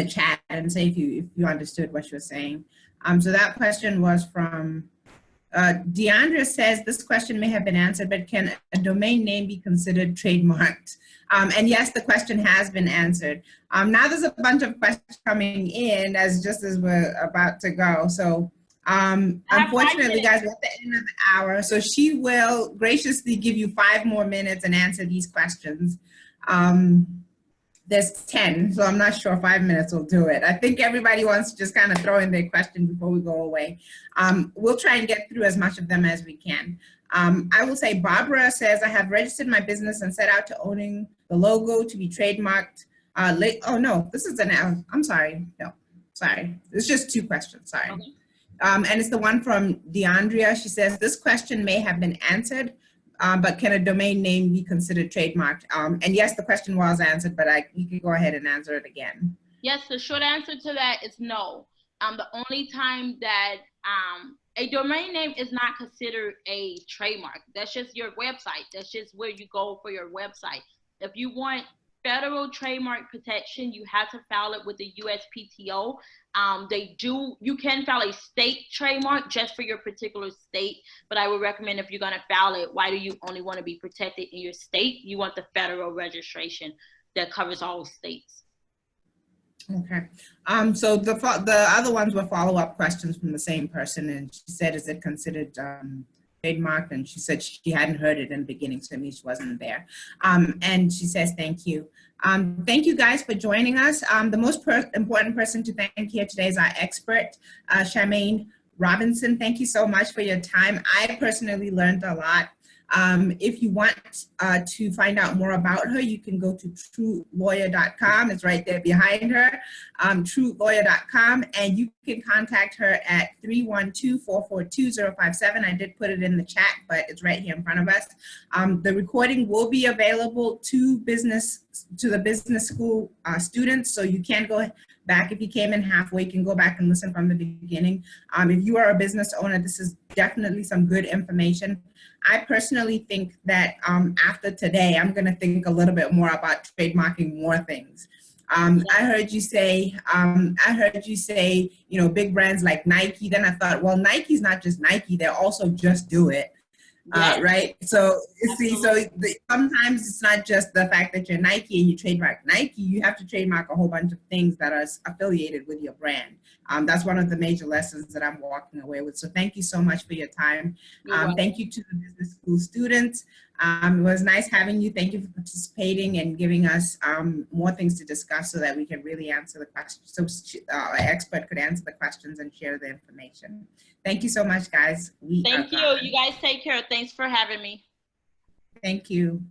chat and say if you understood what she was saying. So that question was from Deandra says, this question may have been answered, but can a domain name be considered trademarked? And yes, the question has been answered. Now there's a bunch of questions coming in as we're about to go. So unfortunately, guys, we're at the end of the hour. So she will graciously give you 5 more minutes and answer these questions. There's 10, so I'm not sure 5 minutes will do it. I think everybody wants to just kind of throw in their question before we go away. We'll try and get through as much of them as we can. I will say Barbara says, I have registered my business and set out to owning the logo to be trademarked. Oh no, this is I'm sorry, no, sorry. It's just 2 questions, sorry. Okay. And it's the one from DeAndrea. She says, this question may have been answered, but can a domain name be considered trademarked? And yes, the question was answered, but you can go ahead and answer it again. Yes, the short answer to that is no. The only time that a domain name is not considered a trademark. That's just your website. That's just where you go for your website. If you want federal trademark protection, you have to file it with the USPTO. You can file a state trademark just for your particular state, but I would recommend, if you're going to file it, why do you only want to be protected in your state? You want the federal registration that covers all states. Okay. So the other ones were follow-up questions from the same person, and she said, is it considered trademarked? And she said she hadn't heard it in the beginning, so maybe she wasn't there. And she says, thank you. Thank you guys for joining us. The most important person to thank here today is our expert, Shymane Robinson. Thank you so much for your time. I personally learned a lot. If you want to find out more about her, you can go to truelawyer.com. It's right there behind her, truelawyer.com, and you can contact her at 312-442-057. I did put it in the chat, but it's right here in front of us. The recording will be available to the business school students, so you can go back. If you came in halfway, you can go back and listen from the beginning. If you are a business owner, this is definitely some good information. I personally think that after today, I'm going to think a little bit more about trademarking more things. I heard you say, big brands like Nike. Then I thought, well, Nike's not just Nike; they're also Just Do It. Yes. Right? So sometimes it's not just the fact that you're Nike and you trademark Nike, you have to trademark a whole bunch of things that are affiliated with your brand. That's one of the major lessons that I'm walking away with. So thank you so much for your time. Thank you to the business school students. It was nice having you. Thank you for participating and giving us more things to discuss so that we can really answer the questions. So our expert could answer the questions and share the information. Thank you so much, guys. Thank you. You guys take care. Thanks for having me. Thank you.